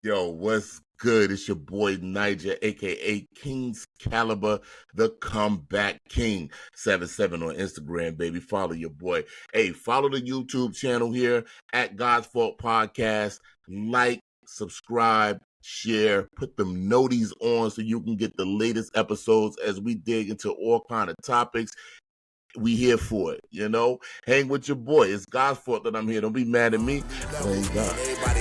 Yo, what's good? It's your boy Niger, aka King's Caliber, the comeback king. 77 on Instagram, baby. Follow your boy. Hey, follow the YouTube channel here at God's Fault Podcast. Like, subscribe, share, put them noties on so you can get the latest episodes as we dig into all kind of topics. We here for it, you know. Hang with your boy. It's God's fault that I'm here. Don't be mad at me. Blame God.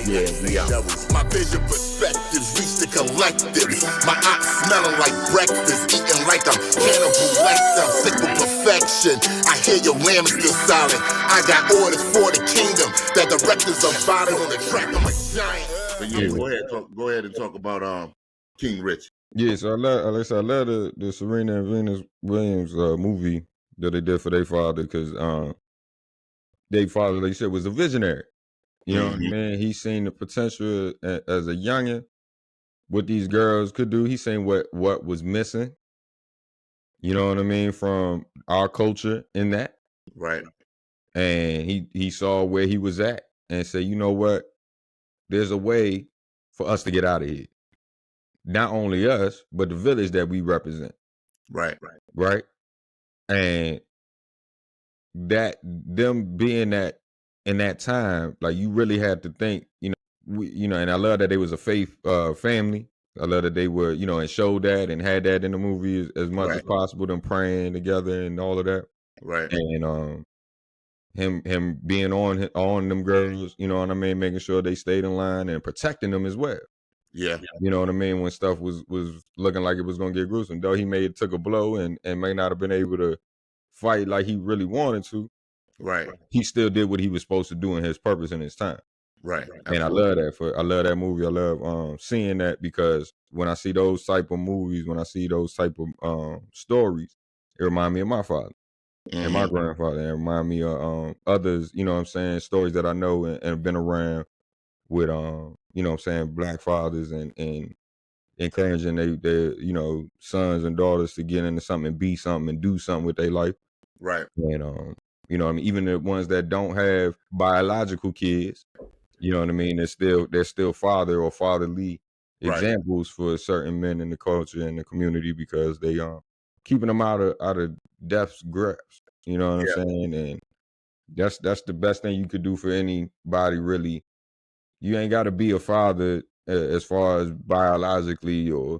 Yeah, we out. My vision perspectives reach the collective. My eyes smelling like breakfast, eating like I'm cannibal, like I'm sick with perfection. I hear your lamb is still silent. I got orders for the kingdom. That directors are fighting on the track. I'm a giant. But yeah, go ahead and talk about King Rich. Yeah, so I love the Serena and Venus Williams movie that they did for their father, because their father, like you said, was a visionary. You know what I mean? He seen the potential as a youngin', what these girls could do. He seen what was missing. You know what I mean, from our culture in that. Right. And he saw where he was at and said, you know what? There's a way for us to get out of here. Not only us, but the village that we represent. Right. And that them being that in that time, like, you really had to think, and I love that they was a faith family. I love that they were, and showed that and had that in the movie as much as possible, them praying together and all of that. Right. And him being on them girls, you know what I mean, making sure they stayed in line and protecting them as well. Yeah. You know what I mean? When stuff was looking like it was gonna get gruesome, though he took a blow and may not have been able to fight like he really wanted to. Right. He still did what he was supposed to do in his purpose in his time. Right. And I love that I love that movie. I love seeing that, because when I see those type of movies, when I see those type of stories, it remind me of my father and my grandfather, and remind me of others, you know what I'm saying, stories that I know and been around with you know what I'm saying, black fathers and encouraging their sons and daughters to get into something and be something and do something with their life. Right. And you know what I mean, even the ones that don't have biological kids, you know what I mean, they're still father or fatherly examples for certain men in the culture and the community, because they keeping them out of death's grasp. You know what I'm saying? And that's the best thing you could do for anybody, really. You ain't got to be a father as far as biologically, or,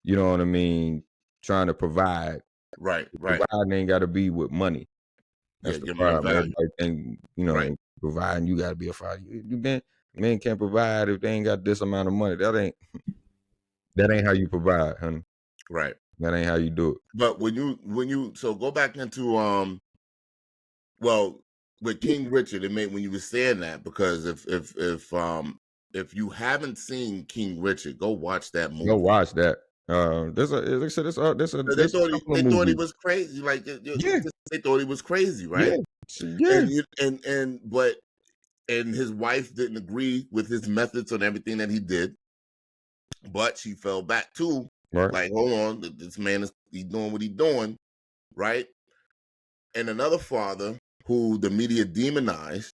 you know what I mean, trying to provide. Right. Providing ain't got to be with money. That's the problem. Everybody think, providing, you got to be a father. Men can't provide if they ain't got this amount of money. That ain't how you provide, honey. Right. That ain't how you do it. But when you so go back into with King Richard, it made when you were saying that, because if you haven't seen King Richard, go watch that movie. Go watch that. They thought he was crazy. Like, they thought he was crazy, right? Yeah. And his wife didn't agree with his methods on everything that he did, but she fell back too. Right. Like, hold on, this man he's doing what he's doing, right? And another father who the media demonized,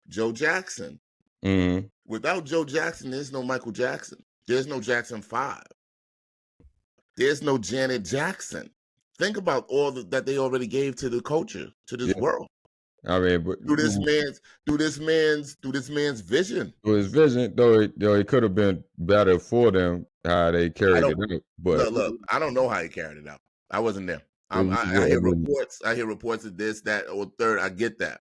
Joe Jackson. Mm-hmm. Without Joe Jackson, there's no Michael Jackson. There's no Jackson 5. There's no Janet Jackson. Think about all that they already gave to the culture, to this world. I mean, but through this man's vision. Through his vision, though it could have been better for them how they carried it out. But look, I don't know how he carried it out. I wasn't there. I hear reports. I hear reports of this, that, or third. I get that,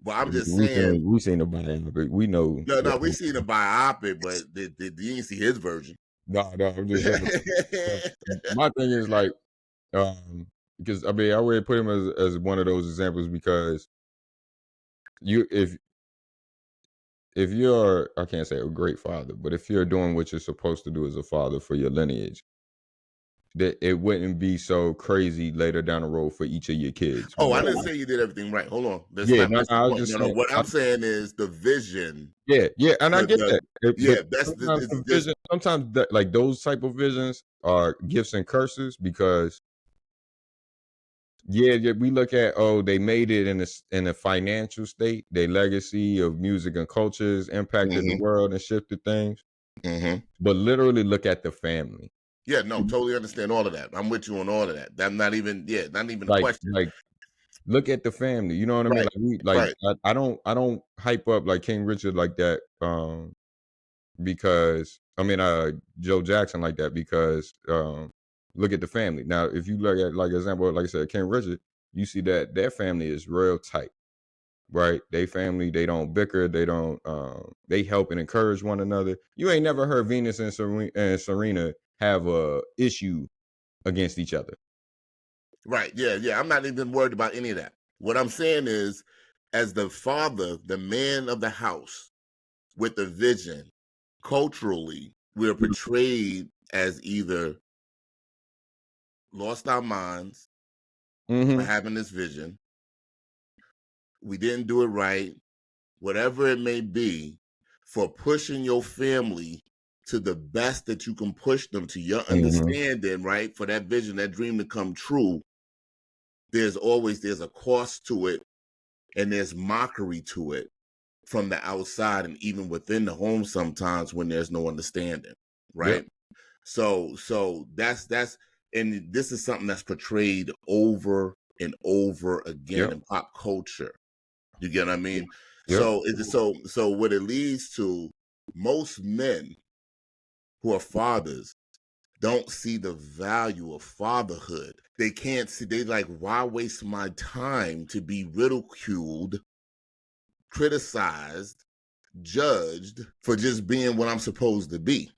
but I'm just saying we seen the biopic. We know. No, we seen the biopic, but you didn't see his version. No, I'm just saying. My thing is, like, because I mean, I already put him as one of those examples, because if you're, I can't say a great father, but if you're doing what you're supposed to do as a father for your lineage, that it wouldn't be so crazy later down the road for each of your kids. Oh, I didn't say you did everything right. Hold on. What I'm saying is the vision. Yeah, and I get that. That's the vision. Sometimes like those type of visions are gifts and curses, because we look at, they made it in a financial state. Their legacy of music and cultures impacted the world and shifted things. But literally look at the family. Yeah, no, totally understand all of that. I'm with you on all of that. That's not even a question. Like look at the family. You know what I mean? Right. I don't hype up like King Richard like that. Because I mean Joe Jackson like that because look at the family. Now if you look at like example, like I said, King Richard, you see that their family is real tight, right? They family, they don't bicker, they don't they help and encourage one another. You ain't never heard Venus and Serena have a issue against each other. Right. Yeah. I'm not even worried about any of that. What I'm saying is, as the father, the man of the house with the vision, culturally, we're portrayed as either lost our minds for having this vision, we didn't do it right, whatever it may be, for pushing your family to the best that you can push them to your understanding, right? For that vision, that dream to come true, there's a cost to it, and there's mockery to it from the outside and even within the home sometimes when there's no understanding, right? Yep. So that's and this is something that's portrayed over and over again in pop culture. You get what I mean? Yep. So what it leads to, most men who are fathers don't see the value of fatherhood. They can't see, they like, why waste my time to be ridiculed, criticized, judged for just being what I'm supposed to be?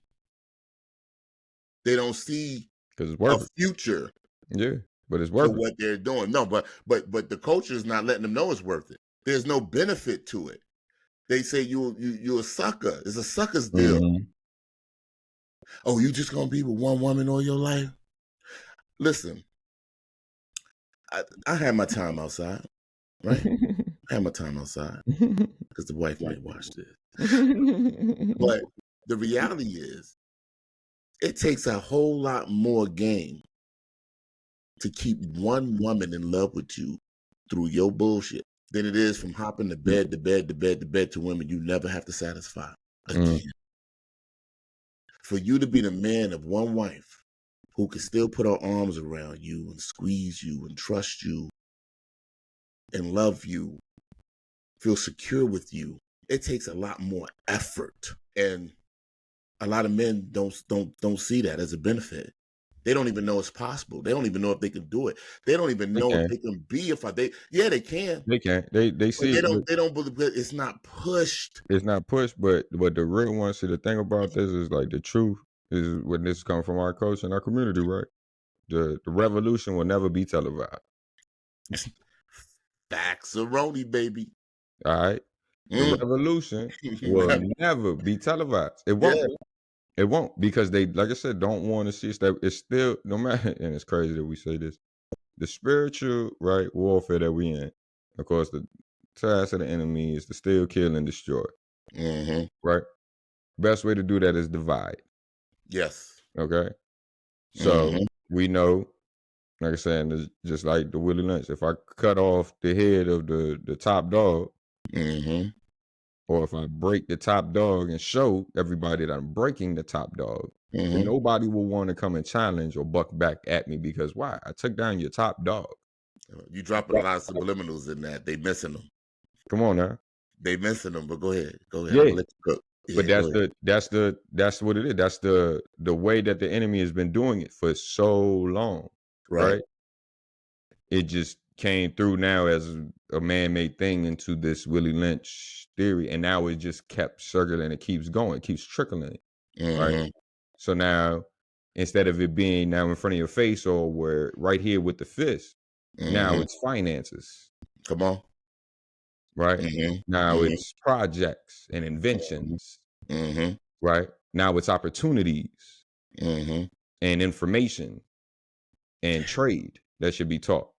They don't see a future. Yeah, but it's worth for what they're doing. No, but the culture is not letting them know it's worth it. There's no benefit to it. They say you're a sucker. It's a sucker's deal. Oh, you just gonna be with one woman all your life? Listen, I had my time outside, right? I had my time outside because the wife may watch this. But the reality is, it takes a whole lot more game to keep one woman in love with you through your bullshit than it is from hopping to bed to women you never have to satisfy again. For you to be the man of one wife who can still put her arms around you and squeeze you and trust you and love you, feel secure with you, it takes a lot more effort. And a lot of men don't see that as a benefit. They don't even know it's possible. They don't even know if they can do it. They don't even know if they can be they can. They can. They see it. They don't believe it. It's not pushed. It's not pushed, but the real one, see, the thing about this is like the truth is when this comes from our culture and our community, right? The revolution will never be televised. Facts-a-roni, baby. All right. The revolution will never be televised. It won't. Yeah. It won't, because they, like I said, don't want to see it. It's still, no matter, and it's crazy that we say this, the spiritual, right, warfare that we in, of course, the task of the enemy is to steal, kill, and destroy. Right? Best way to do that is divide. Yes. Okay? So we know, like I said, it's just like the Willie Lynch. If I cut off the head of the top dog, or if I break the top dog and show everybody that I'm breaking the top dog, then nobody will want to come and challenge or buck back at me, because why? I took down your top dog. You dropping a lot of subliminals in that. They missing them. Come on now. They missing them, but go ahead. Yeah. But that's what it is. That's the way that the enemy has been doing it for so long. Right? It just came through now as a man-made thing into this Willie Lynch theory, and now it just kept circling. It keeps going, it keeps trickling, right? So now, instead of it being now in front of your face or where right here with the fist, now it's finances. Come on. Right? Now it's projects and inventions. Right? Now it's opportunities and information and trade that should be taught.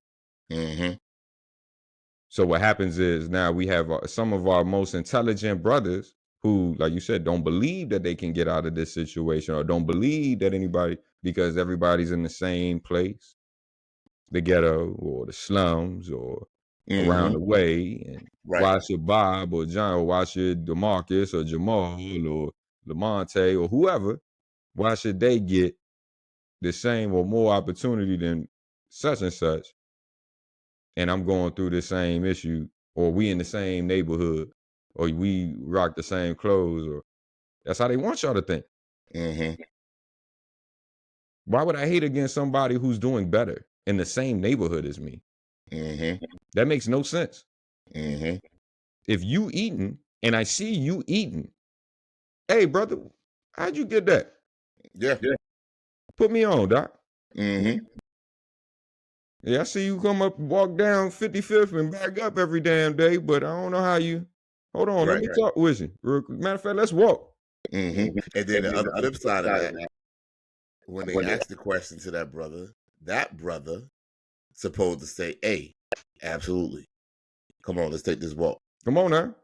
So what happens is now we have some of our most intelligent brothers who, like you said, don't believe that they can get out of this situation, or don't believe that anybody, because everybody's in the same place, the ghetto or the slums or around the way. And why should Bob or John, or why should DeMarcus or Jamal or Lamonte, or whoever, why should they get the same or more opportunity than such and such? And I'm going through the same issue, or we in the same neighborhood, or we rock the same clothes, or that's how they want y'all to think. Mm-hmm. Why would I hate against somebody who's doing better in the same neighborhood as me? Mm-hmm. That makes no sense. Mm-hmm. If you eating and I see you eating, hey brother, how'd you get that? Yeah. Put me on, doc. Mm-hmm. Yeah, I see you come up, walk down 55th and back up every damn day, but I don't know how you. Hold on, let me talk with you. Matter of fact, let's walk. Mm-hmm. And then the other flip side of that, when they ask the question to that brother supposed to say, "Hey, absolutely. Come on, let's take this walk. Come on now.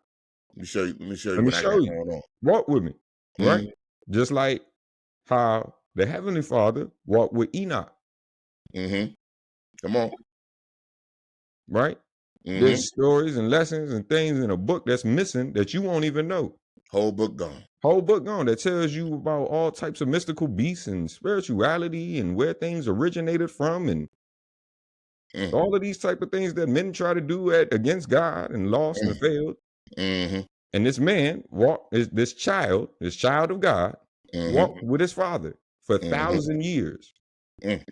Let me show you Let me what I show got you. going on." Walk with me, right? Mm-hmm. Just like how the Heavenly Father walked with Enoch, Mm-hmm. Come on. right? Mm-hmm. There's stories and lessons and things in a book that's missing that you won't even know. Whole book gone. Whole book gone that tells you about all types of mystical beasts and spirituality and where things originated from and all of these type of things that men try to do against God and lost and failed. Mm-hmm. And this man walked, this child of God, walked with his father for 1,000 years and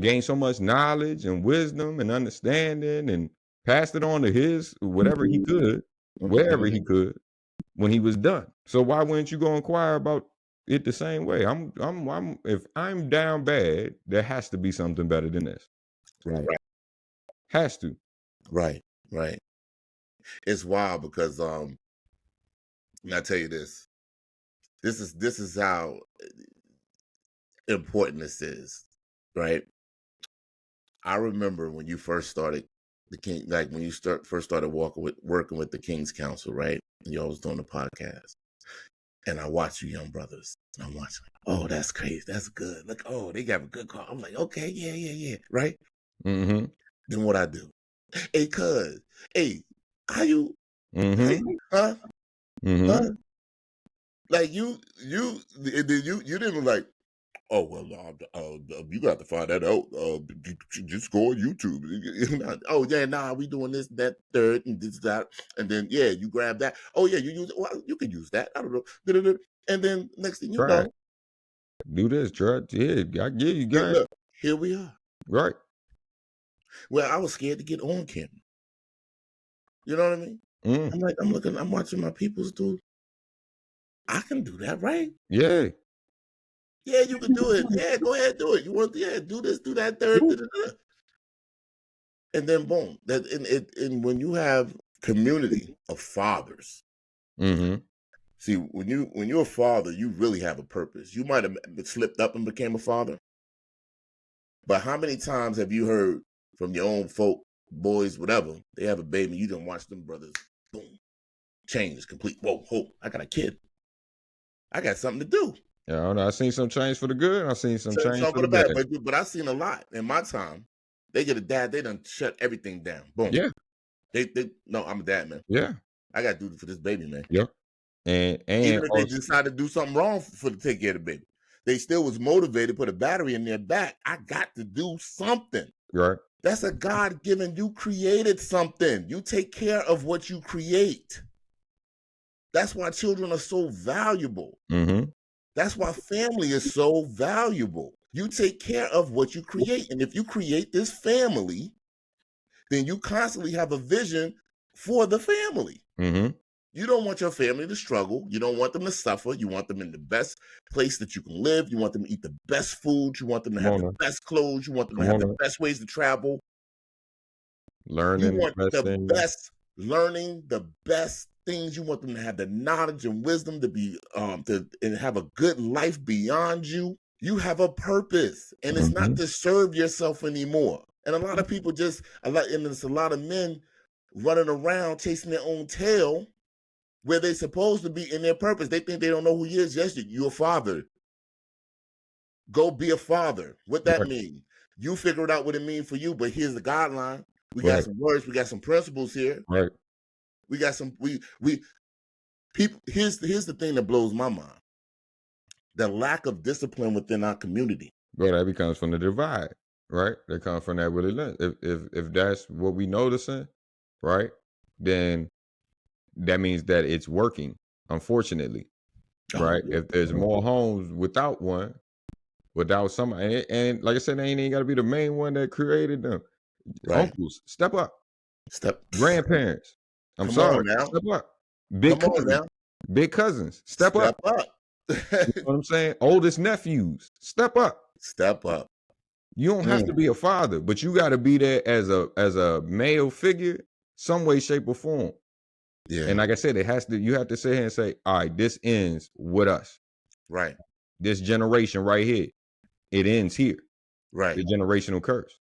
gained so much knowledge and wisdom and understanding and passed it on to his whatever he could, wherever he could, when he was done. So why wouldn't you go inquire about it the same way? I'm if I'm down bad, there has to be something better than this. Right. Has to. Right. It's wild because and I tell you this. This is how important this is, right? I remember when you first started when you first started working with the King's Council, right? And y'all was doing the podcast. And I watch you young brothers. I'm watching, oh, that's crazy. That's good. Look, oh, they got a good car. I'm like, okay, yeah. Right? Mm-hmm. Then what I do? Hey, cuz, hey, how you, hey, huh? Huh? Like you didn't like, oh, well, you got to find that out. Just go on YouTube. Oh, yeah, nah, we doing this, that, third, and this, that. And then, yeah, you grab that. Oh, yeah, you use it. Well, you can use that. I don't know. And then next thing you know. Do this, try. Yeah, I give you guys. Look, here we are. Right. Well, I was scared to get on camera. You know what I mean? I'm watching my peoples do. I can do that, right? Yeah. Yeah, you can do it. Yeah, go ahead, do it. You want do this, do that, third. And then boom. And when you have community of fathers, see, when you're a father, you really have a purpose. You might have slipped up and became a father, but how many times have you heard from your own folk, boys, whatever, they have a baby, you don't watch them brothers, boom, change complete. Whoa, hope, I got a kid. I got something to do. Yeah, I don't know. I seen some change for the good. I seen some change for the bad. But I've seen a lot in my time. They get a dad, they done shut everything down. Boom. Yeah. No, I'm a dad, man. Yeah. I got to do it for this baby, man. Yeah. And even if they decide to do something wrong to take care of the baby, they still was motivated, put a battery in their back. I got to do something. Right. That's a God-given, you created something. You take care of what you create. That's why children are so valuable. That's why family is so valuable. You take care of what you create. And if you create this family, then you constantly have a vision for the family. You don't want your family to struggle. You don't want them to suffer. You want them in the best place that you can live. You want them to eat the best food. You want them to have the best clothes. You want them to have the best ways to travel. Learning. You want the best learning, the best things. You want them to have the knowledge and wisdom to be and have a good life beyond you. You have a purpose, and it's not to serve yourself anymore. And a lot of people and there's a lot of men running around chasing their own tail where they're supposed to be in their purpose. They think they don't know who he is. Yes, you're a father. Go be a father. What that mean? You figure it out what it means for you, but here's the guideline. We got some words, we got some principles here. Right. We got some, people, here's the thing that blows my mind: the lack of discipline within our community. Well, that becomes from the divide, right? That comes from that really. If that's what we noticing, right? Then that means that it's working. Unfortunately, right? If there's more homes without one, without somebody, and like I said, they ain't got to be the main one that created them. Right. Uncles, step up. Step. Grandparents, I'm Come sorry, on now. step up. Big Come on cousins, now. big cousins, step up. up. You know what I'm saying? Oldest nephews, step up. Step up. You don't have to be a father, but you got to be there as a male figure, some way, shape, or form. Yeah. And like I said, you have to sit here and say, all right, this ends with us. Right. This generation right here, it ends here. Right. The generational curse.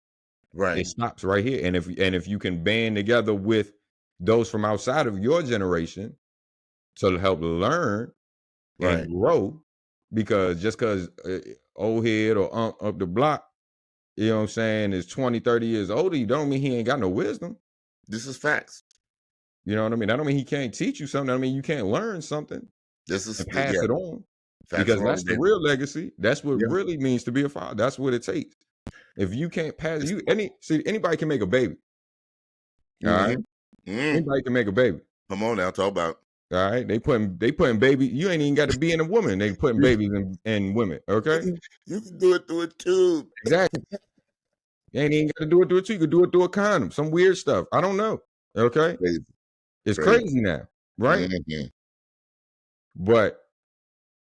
Right. It stops right here. And if you can band together with those from outside of your generation to help learn and grow, because just because old head or up the block, you know what I'm saying, is 20, 30 years older, you don't mean he ain't got no wisdom. This is facts. You know what I mean? That don't mean he can't teach you something. That don't mean you can't learn something. This is and pass it on. Facts Because wrong, that's the baby. real legacy. That's what really means to be a father. That's what it takes. If you can't pass anybody can make a baby. All right. Anybody can make a baby. Come on now, talk about. All right. They putting baby. You ain't even got to be in a woman. They putting babies in women. Okay. You can do it through a tube. Exactly. You ain't even got to do it through a tube. You can do it through a condom. Some weird stuff. I don't know. Okay. Crazy. It's crazy now, right? But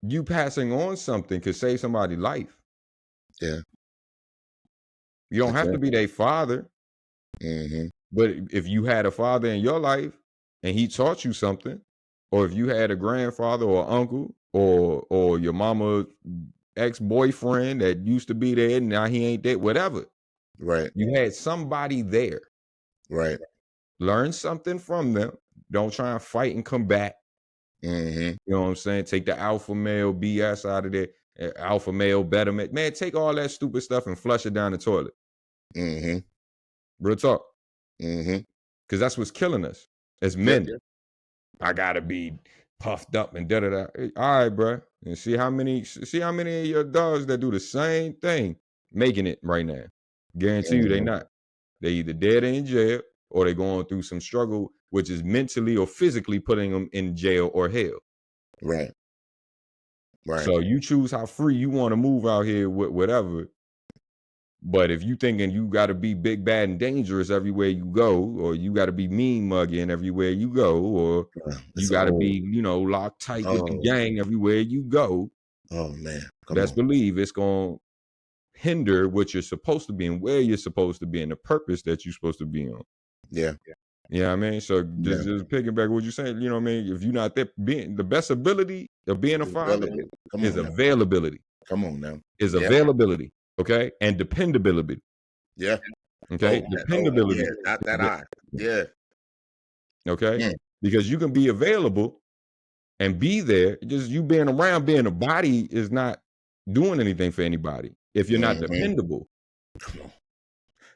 you passing on something could save somebody's life. Yeah. You don't have to be their father. But if you had a father in your life and he taught you something, or if you had a grandfather or uncle or your mama's ex-boyfriend that used to be there and now he ain't there, whatever. Right. You had somebody there. Right. Learn something from them. Don't try and fight and combat. You know what I'm saying? Take the alpha male BS out of there. Alpha male betterment. Man, take all that stupid stuff and flush it down the toilet. Real talk. Because that's what's killing us as men. I gotta be puffed up and da-da-da. All right, bro. And see how many of your dogs that do the same thing making it right now. Guarantee you they not. They either dead or in jail, or they going through some struggle, which is mentally or physically putting them in jail or hell. Right. So you choose how free you want to move out here with whatever. But if you thinking you got to be big, bad, and dangerous everywhere you go, or you got to be mean mugging everywhere you go, or you got to be, locked tight with the gang everywhere you go. Oh man, best believe it's gonna hinder what you're supposed to be and where you're supposed to be and the purpose that you're supposed to be on. Yeah. You know what I mean? So just picking back what you're saying, you know what I mean? If you're not there, being the best ability of being a father is availability. Come on now. Is availability. Okay. And dependability. Yeah. Okay. Dependability. Not that eye. Yeah. Okay. Because you can be available and be there. Just you being around, being a body is not doing anything for anybody if you're not dependable. Come on.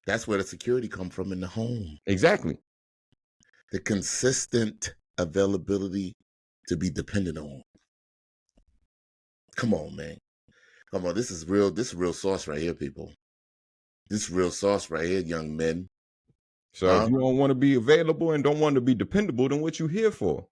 That's where the security come from in the home. Exactly. The consistent availability to be dependent on. Come on, man. Come on. This is real sauce right here, people. This is real sauce right here, young men. So if you don't want to be available and don't want to be dependable, then what you here for?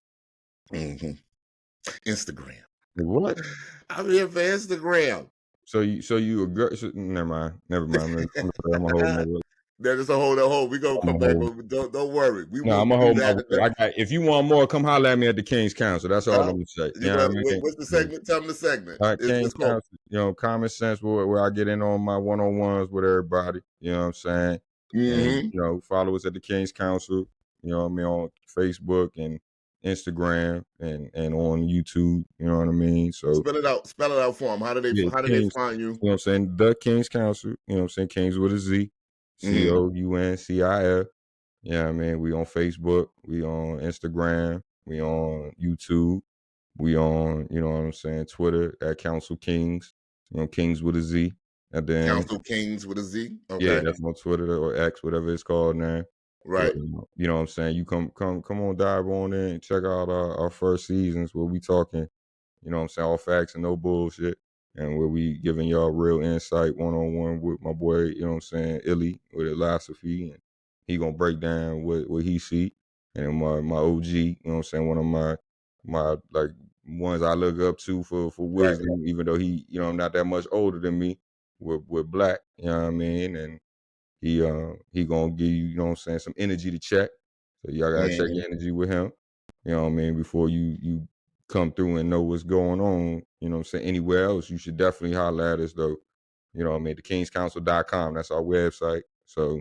Instagram. What? I'm here for Instagram. So you a girl? Never mind. I'm gonna hold. There's a hold. We gonna come back. Don't worry. I'm gonna hold that. If you want more, come holler at me at the King's Council. That's all I'm gonna say. What's the segment? Tell them the segment. All right, King's Council. Common sense where I get in on my one-on-ones with everybody. You know what I'm saying? And, follow us at the King's Council. You know what I mean, on Facebook and Instagram and on YouTube. You know what I mean? So spell it out for them. How do they find you? You know what I'm saying? The King's Council. You know what I'm saying? Kings with a Z. COUNCIL. Yeah, you know what I mean? We on Facebook, we on Instagram, we on YouTube, we on, you know what I'm saying, Twitter at Council Kings, Kings with a Z at the end. Council Kings with a Z? Okay. Yeah, that's on Twitter or X, whatever it's called now. Right. You know what I'm saying? You come on, dive on in and check out our first seasons where we talking, you know what I'm saying, all facts and no bullshit. And where we giving y'all real insight one-on-one with my boy, you know what I'm saying, Illy with philosophy. And he gonna break down what he see. And my OG, you know what I'm saying, one of my like ones I look up to for Right. wisdom, even though he, you know, not that much older than me, with Black, you know what I mean? And he gonna give you, you know what I'm saying, some energy to check. So y'all gotta check your energy with him. You know what I mean? Before you come through and know what's going on, you know what I'm saying, anywhere else, you should definitely holler at us though. You know what I mean? thekingzcouncil.com. That's our website. So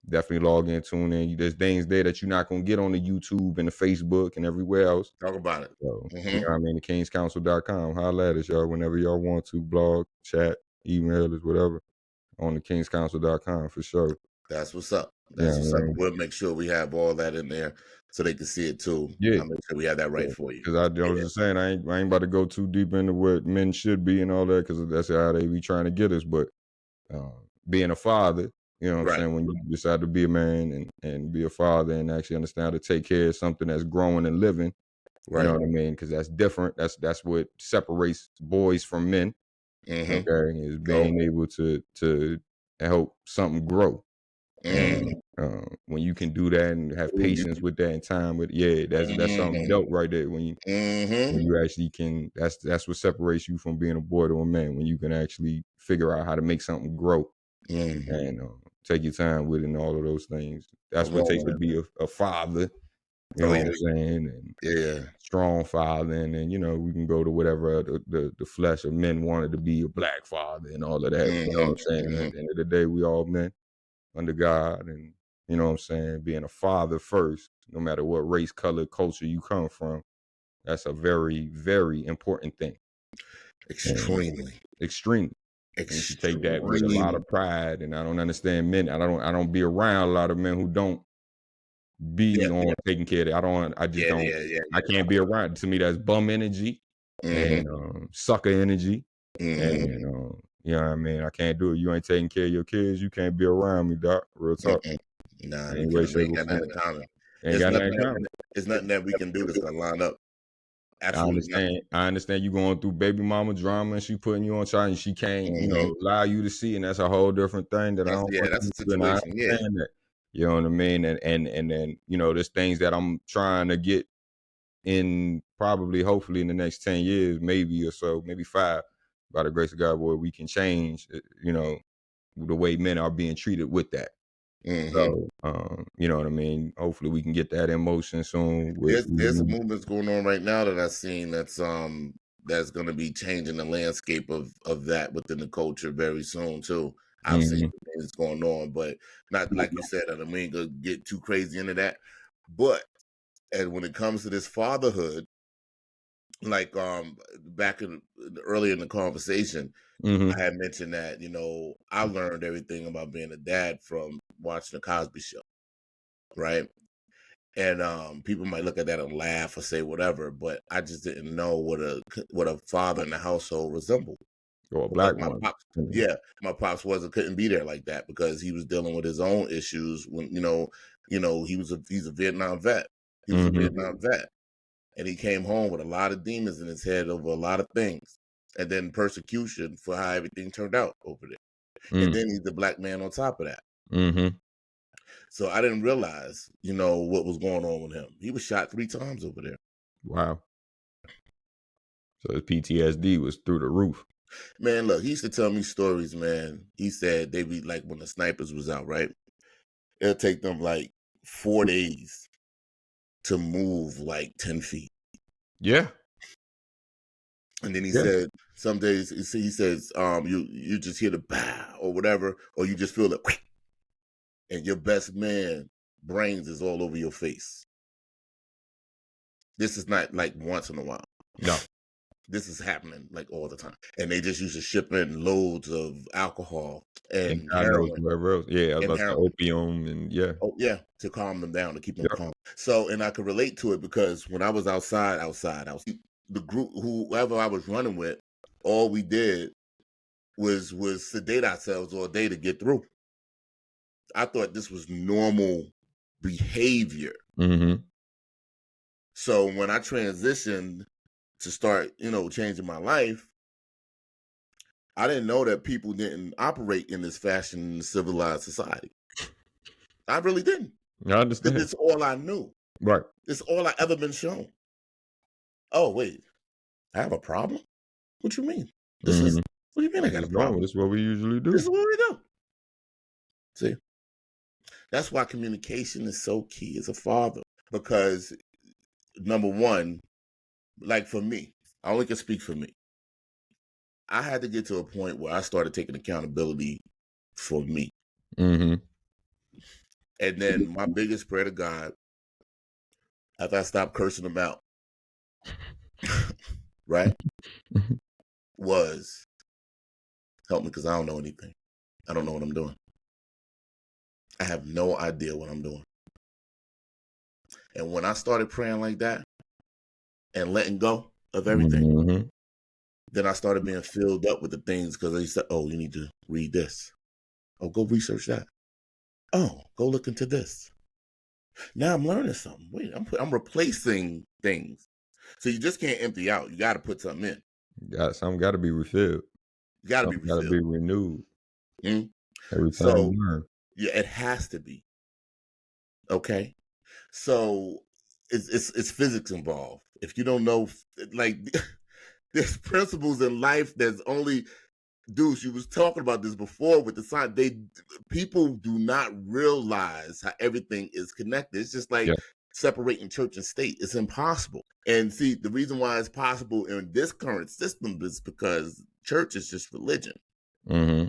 definitely log in, tune in. There's things there that you're not gonna get on the YouTube and the Facebook and everywhere else. Talk about it. So you know what I mean? thekingzcouncil.com. Holler at us, y'all, whenever y'all want to, blog, chat, email us, whatever, on thekingzcouncil.com for sure. That's what's up. Yeah, That's what's up. man. We'll make sure we have all that in there so they can see it too. Yeah. I'll make sure we have that right for you. Because I was just saying, I ain't about to go too deep into what men should be and all that, because that's how they be trying to get us. But being a father, you know what I'm saying, when you decide to be a man and be a father and actually understand how to take care of something that's growing and living, you know what I mean? Because that's different. That's what separates boys from men. Okay, is being able to help something grow. And when you can do that and have patience with that and time with, that's something dope right there. When you actually can, that's what separates you from being a boy to a man. When you can actually figure out how to make something grow and take your time with it and all of those things. That's what it takes to be a father. You know what I'm saying? And strong father, and then, you know, we can go to whatever the flesh of men wanted to be a black father and all of that. You know what I'm saying? And at the end of the day, we all men under God, and you know what I'm saying, being a father first, no matter what race, color, culture you come from, that's a very, very important thing. Extremely. Extremely. And you should take that with a lot of pride. And I don't understand men. I don't be around a lot of men who don't be on taking care of it. I can't be around. To me, that's bum energy and sucker energy. And you know what I mean? I can't do it. You ain't taking care of your kids, you can't be around me, doc. Real talk. Nah, Anyway, we ain't got nothing in common. Ain't got nothing in common. It's nothing that we can do that's gonna line up. Absolutely. I understand you going through baby mama drama and she putting you on trial and she can't, you know, allow you to see, and that's a whole different thing that I don't want that's a to do. And I situation. understand that. You know what I mean? And then, you know, there's things that I'm trying to get in probably, hopefully in the next 10 years, maybe or so, maybe 5, by the grace of God, where we can change, you know, the way men are being treated with that. So, you know what I mean? Hopefully we can get that in motion soon. There's some movements going on right now that I've seen that's going to be changing the landscape of that within the culture very soon too. I've seen things going on, but not like you said. I mean, we ain't gonna get too crazy into that. But and when it comes to this fatherhood, like back earlier in the conversation, I had mentioned that, you know, I learned everything about being a dad from watching the Cosby Show, right? And people might look at that and laugh or say whatever, but I just didn't know what a father in the household resembled. Or a black one. My pops couldn't be there like that because he was dealing with his own issues when he's a Vietnam vet. He was a Vietnam vet, and he came home with a lot of demons in his head over a lot of things, and then persecution for how everything turned out over there. And then he's the black man on top of that. So I didn't realize, you know, what was going on with him. He was shot 3 times over there. Wow. So his PTSD was through the roof. Man, look, he used to tell me stories, man. He said they be like when the snipers was out, right? It'll take them like 4 days to move like 10 feet. Yeah. And then he said some days he says, you just hear the bah or whatever, or you just feel it, and your best man brains is all over your face. This is not like once in a while. No. This is happening like all the time. And they just used to ship in loads of alcohol and heroin. Wherever else. Yeah, I was about to say opium and Oh, yeah, to calm them down, to keep them calm. So, and I could relate to it because when I was outside, I was the group, whoever I was running with, all we did was sedate ourselves all day to get through. I thought this was normal behavior. Mm-hmm. So when I transitioned to start, changing my life, I didn't know that people didn't operate in this fashion in civilized society. I really didn't. I understand. This is all I knew. Right. It's all I ever been shown. Oh, wait, I have a problem? What you mean? What do you mean I got a problem? This is what we usually do. This is what we do. See? That's why communication is so key as a father. Because, number one, like for me, I only can speak for me. I had to get to a point where I started taking accountability for me. Mm-hmm. And then my biggest prayer to God, after I stopped cursing him out, right, was help me because I don't know anything. I don't know what I'm doing. I have no idea what I'm doing. And when I started praying like that and letting go of everything, Mm-hmm. then I started being filled up with the things because they said, oh, you need to read this. Oh, go research that. Oh, go look into this. Now I'm learning something. Wait, I'm replacing things. So you just can't empty out. You got to put something in. Something got to be refilled. You got to be refilled. Got to be renewed. Mm-hmm. Every time so, you learn. Yeah, it has to be. Okay. So it's physics involved. If you don't know, like, there's principles in life that's only, dude, you was talking about this before with the sign. People do not realize how everything is connected. It's just like separating church and state. It's impossible. And see, the reason why it's possible in this current system is because church is just religion. Mm-hmm.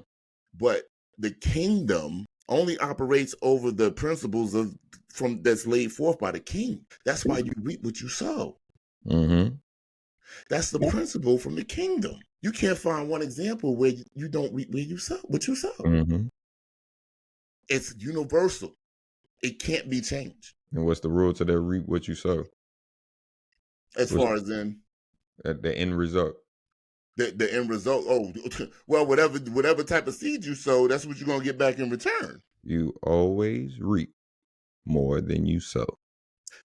But the kingdom only operates over the principles that's laid forth by the king. That's why you reap what you sow. Mm-hmm. That's the principle from the kingdom. You can't find one example where you don't reap what you sow. Mm-hmm. It's universal. It can't be changed. And what's the rule to that reap what you sow? As far as in the end result. The end result. Oh, well, whatever type of seed you sow, that's what you're gonna get back in return. You always reap more than you sow.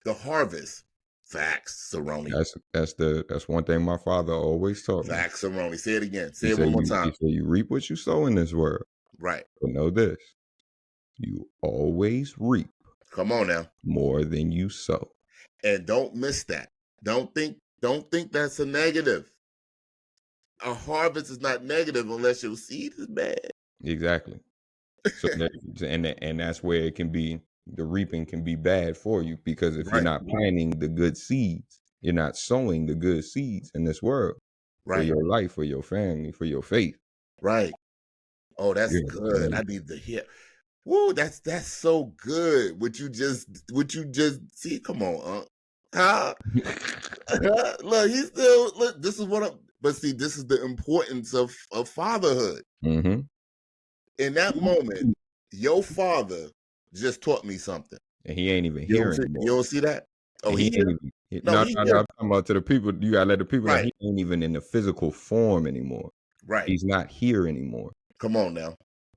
The harvest. Facts, Cerrone. That's one thing my father always taught me. Facts, Cerrone. Say it again. Say it one more time. He said, you reap what you sow in this world. Right. But know this. You always reap. Come on now. More than you sow. And don't miss that. Don't think that's a negative. A harvest is not negative unless your seed is bad. Exactly. So and that's where it can be, the reaping can be bad for you, because if you're not planting the good seeds, you're not sowing the good seeds in this world for your life, for your family, for your faith. Right. Oh, that's good. I need to hear. Woo, that's so good. What you just see. Come on, look, he's still look. This is what I'm. But see, this is the importance of fatherhood. Mm-hmm. In that moment, your father just taught me something, and he ain't even here anymore. You don't see that? Oh, he ain't even. No, I'm talking about to the people. You gotta let the people know he ain't even in the physical form anymore. Right. He's not here anymore. Come on now.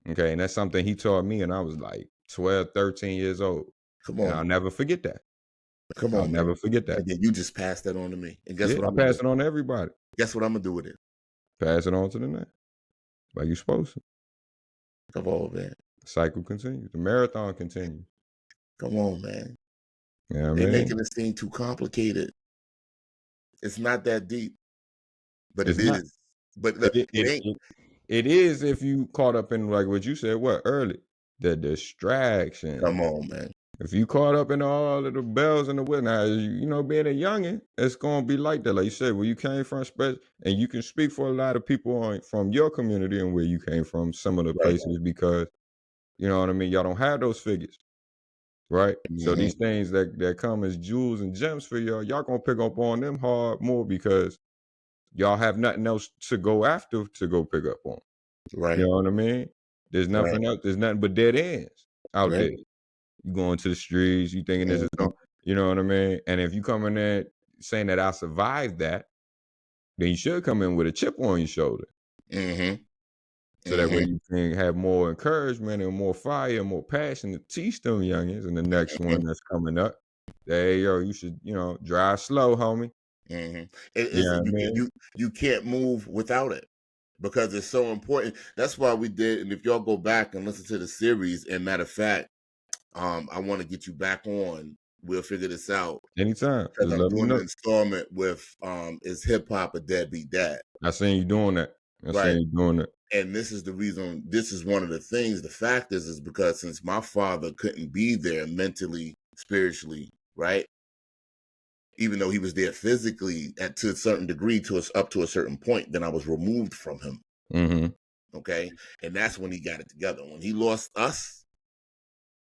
Okay, and that's something he taught me, and I was like 12, 13 years old. Come on. And I'll never forget that. Come on. I'll never forget that. And then you just passed that on to me. And guess what? I'm passing it on to everybody. Guess what I'm gonna do with it? Pass it on to the next. Like you supposed to. Come on, man. The cycle continues. The marathon continues. Come on, man. Yeah, they're making this thing too complicated. It's not that deep. But it is. But look, it ain't. It is if you caught up in, like what you said, early? The distraction. Come on, man. If you caught up in all of the bells and the whatnot, being a youngin', it's gonna be like that. Like you said, where you came from, and you can speak for a lot of people from your community and where you came from, some of the places, because you know what I mean. Y'all don't have those figures, right? Mm-hmm. So these things that come as jewels and gems for y'all gonna pick up on them hard more because y'all have nothing else to go after to go pick up on. Right. You know what I mean? There's nothing else. There's nothing but dead ends out there. You going to the streets, you thinking this is going, you know what I mean? And if you come in there saying that I survived that, then you should come in with a chip on your shoulder. Mm-hmm. So that way you can have more encouragement and more fire and more passion to teach them youngins in the next one that's coming up. Hey, yo, you should, drive slow, homie. You can't move without it because it's so important. That's why we did. And if y'all go back and listen to the series, and matter of fact, I want to get you back on. We'll figure this out anytime. because I'm doing an installment with is hip hop a deadbeat dad. I seen you doing that. Seen you doing it. And this is the reason. This is one of the things. The fact is because since my father couldn't be there mentally, spiritually, right? Even though he was there physically to a certain degree, up to a certain point, then I was removed from him. Okay, and that's when he got it together. When he lost us,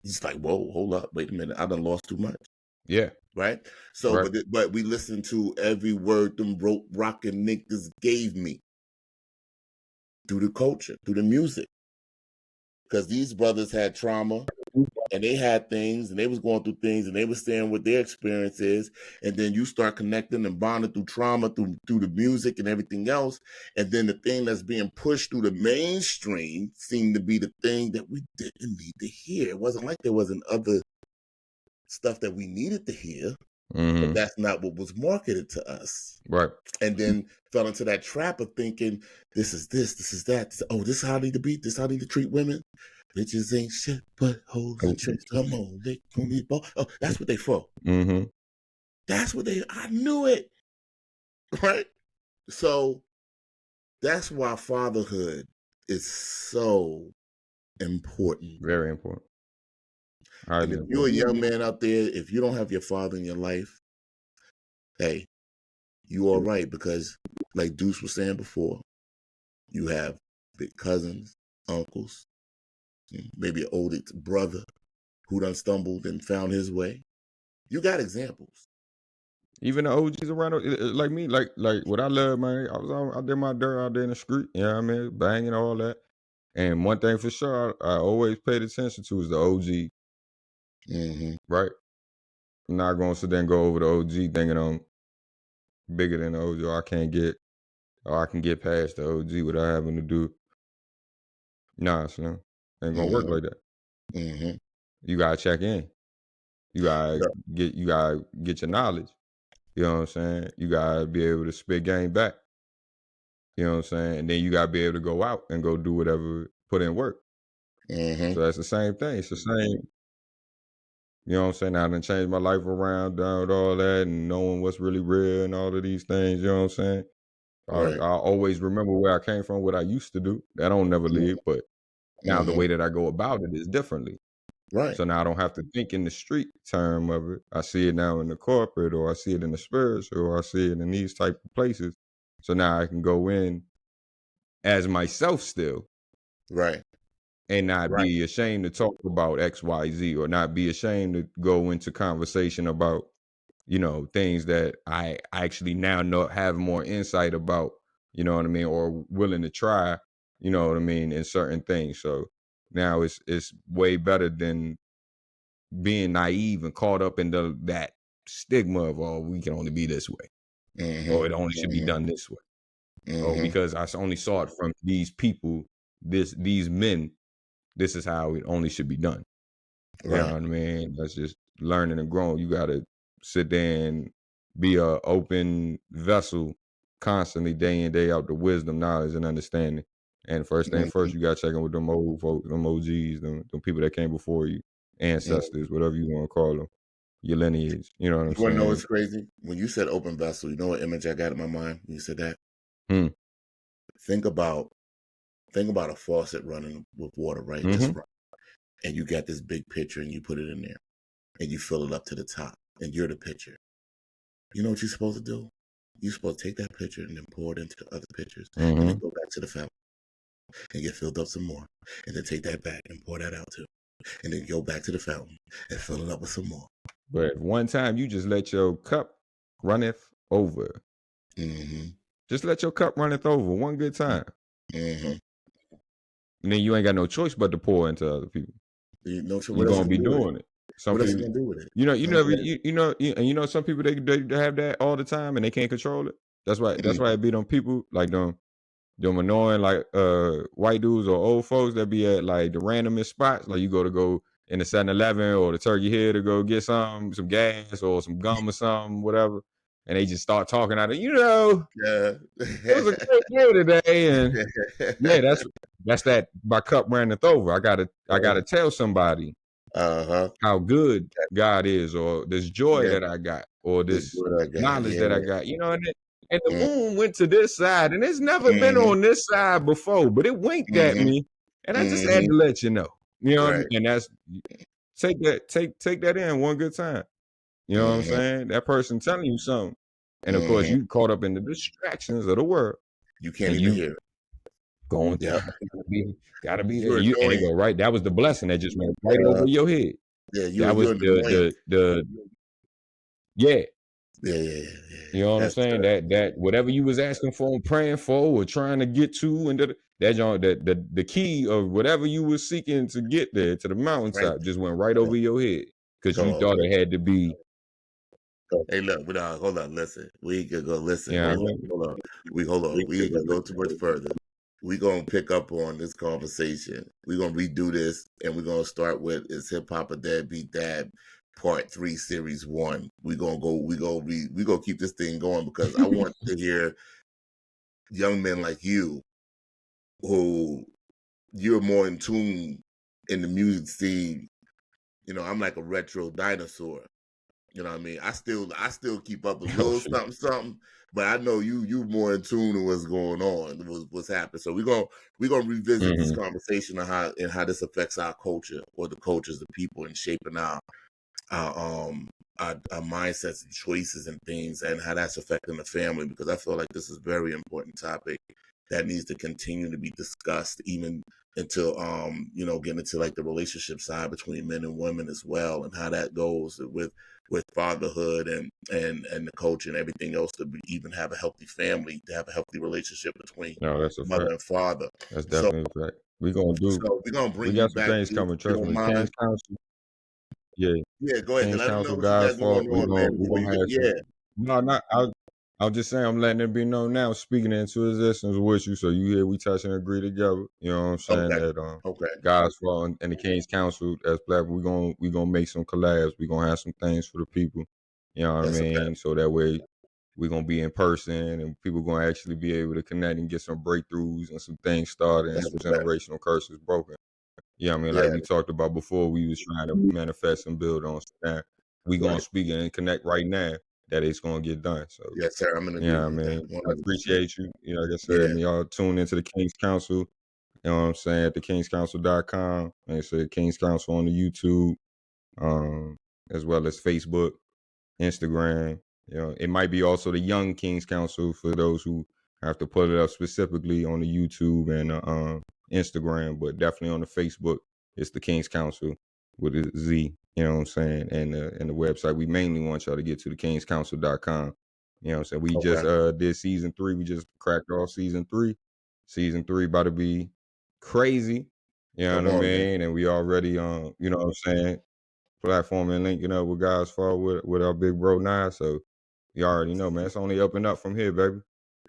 he's like, "Whoa, hold up, wait a minute, I done lost too much." Yeah. Right. So, but we listened to every word them rope rockin' niggas gave me through the culture, through the music, because these brothers had trauma. And they had things, and they was going through things, and they was saying what their experience is. And then you start connecting and bonding through trauma, through the music and everything else. And then the thing that's being pushed through the mainstream seemed to be the thing that we didn't need to hear. It wasn't like there wasn't other stuff that we needed to hear, but that's not what was marketed to us. Right. And then fell into that trap of thinking, this is this is that. Oh, this is how I need to be. This is how I need to treat women. Bitches ain't shit but hoes and tricks. Come on, they gonna be both. Oh, that's what they for. That's what they. I knew it, right? So that's why fatherhood is so important. Very important. And if you're a young man out there, if you don't have your father in your life, hey, you all right, because like Deuce was saying before, you have big cousins, uncles, maybe an older brother who done stumbled and found his way. You got examples. Even the OGs around, like me, like what I love, man. I was out there my dirt out there in the street. You know what I mean? Banging all that. And one thing for sure, I always paid attention to is the OG. Right? I'm not going to sit there and go over the OG thinking I'm bigger than the OG. I can get past the OG without having to do. Nah, son. Ain't gonna work like that. You gotta check in. You gotta get your knowledge. You know what I'm saying? You gotta be able to spit game back. You know what I'm saying? And then you gotta be able to go out and go do whatever, put in work. So that's the same thing. It's the same. You know what I'm saying? I done changed my life around, done with all that, and knowing what's really real and all of these things. You know what I'm saying? I always remember where I came from, what I used to do. That don't never leave, but now the way that I go about it is differently. Right. So now I don't have to think in the street term of it. I see it now in the corporate, or I see it in the spiritual, or I see it in these type of places. So now I can go in as myself still. Right. And not be ashamed to talk about X, Y, Z, or not be ashamed to go into conversation about, things that I actually now have more insight about, you know what I mean, or willing to try, you know what I mean, in certain things. So now it's way better than being naive and caught up in that stigma of, oh, we can only be this way, or it only should be done this way, or because I only saw it from these people, these men, this is how it only should be done. You know what I mean? That's just learning and growing. You got to sit there and be a open vessel constantly, day in, day out, to wisdom, knowledge, and understanding. And first thing first, you got to check in with them old folks, them OGs, them people that came before you, ancestors, whatever you want to call them, your lineage. You know what I'm saying? You want to know what's crazy? When you said open vessel, you know what image I got in my mind when you said that? Think about a faucet running with water, right? Just run. And you got this big pitcher and you put it in there and you fill it up to the top and you're the pitcher. You know what you're supposed to do? You're supposed to take that pitcher and then pour it into the other pitchers and then go back to the fountain and get filled up some more. And then take that back and pour that out too. And then go back to the fountain and fill it up with some more. But one time you just let your cup runneth over. Just let your cup runneth over one good time. And then you ain't got no choice but to pour into other people. You're gonna be doing it. Some what people, else you gonna do with it? Some people they have that all the time and they can't control it. That's why it be them people like them them annoying like white dudes or old folks that be at like the randomest spots. Like you go in the 7-Eleven or the Turkey Hill to go get some gas or some gum or something, whatever. And they just start talking out of, Yeah. it was a great day today. And yeah, that's that my cup runneth over. I gotta tell somebody how good God is, or this joy that I got, or this knowledge that I got. And the moon went to this side, and it's never been on this side before, but it winked at me, and I just had to let you know. You know what I mean? And that's take that in one good time. You know what I'm saying? That person telling you something. And of course, you caught up in the distractions of the world. You can't even hear it. Going through, gotta be there. And it go right. That was the blessing that just went right over your head. Yeah, that was the yeah. You know what I'm saying? That whatever you was asking for and praying for or trying to get to, and that the key of whatever you was seeking to get there to the mountaintop just went right over your head because you thought it had to be. Hey, look, hold on, listen. We could go listen. Yeah, hold on. We ain't gonna go too much further. We gonna pick up on this conversation. We gonna redo this, and we're gonna start with Is Hip Hop a Deadbeat Dad Part 3, Series 1. We gonna keep this thing going because I want to hear young men like you, who you're more in tune in the music scene. I'm like a retro dinosaur. You know what I mean? I still keep up a little something, but I know you more in tune to what's going on, what's happening. So we're gonna revisit this conversation on how this affects our culture or the cultures of people and shaping our mindsets and choices and things, and how that's affecting the family, because I feel like this is a very important topic that needs to continue to be discussed, even until getting into like the relationship side between men and women as well, and how that goes with fatherhood and the culture and everything else, to even have a healthy family, to have a healthy relationship between mother and father. That's definitely a fact. We're gonna bring you back. We got some things coming. Trust me. Kingz Council. Yeah, go ahead. Kingz Council, God's fault. We're gonna have I was just saying, I'm letting it be known now, speaking into existence with you, so you hear we touch and agree together. You know what I'm saying? That God's fault and the Kingz Council as platform, we gonna make some collabs. We gonna have some things for the people. You know what I mean? So that way we're gonna be in person and people gonna actually be able to connect and get some breakthroughs and some things started and some generational curses broken. Yeah, I mean, like we talked about before, we was trying to manifest and build on that. We gonna speak and connect right now that it's gonna get done. So yes, sir. I'm in agreement. I mean, I appreciate you. Like I said, and y'all tune into the Kingz Council. You know what I'm saying? At thekingzcouncil.com. And it's a Kingz Council on the YouTube, as well as Facebook, Instagram. It might be also the Young Kingz Council for those who have to put it up specifically on the YouTube and Instagram, but definitely on the Facebook, it's the Kingz Council with a Z. You know what I'm saying? And the website, we mainly want y'all to get to thekingzcouncil.com. You know what I'm saying? We just did season 3. We just cracked off season 3. Season 3 about to be crazy. You know what I mean? Man. And we already you know what I'm saying, platform and linking up with God's fault with our big bro Nas. So you already know, man. It's only up and up from here, baby.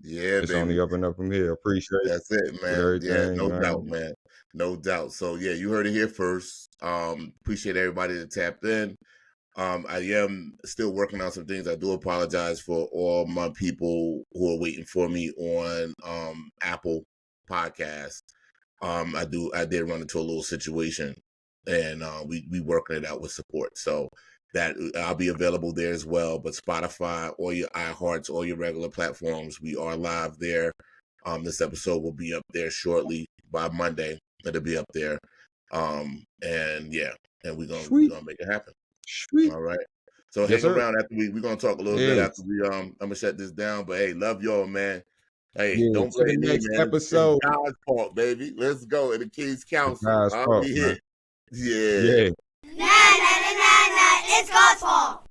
Yeah, it's only up and up from here. Appreciate it. That's it, man. Yeah, no doubt, man. No doubt. So yeah, you heard it here first. Appreciate everybody that tapped in. I am still working on some things. I do apologize for all my people who are waiting for me on Apple Podcasts. I did run into a little situation, and we working it out with support. So that I'll be available there as well. But Spotify, all your iHearts, all your regular platforms, we are live there. This episode will be up there shortly. By Monday, it'll be up there. And we're gonna make it happen. Sweet. All right. So hang around after we're gonna talk a little bit after I'm gonna shut this down. But hey, love y'all, man. Hey, don't blame me, man. Episode. It's God's fault, baby. Let's go in the Kingz Council. I'll be hit. Yeah. Nah, it's God's fault.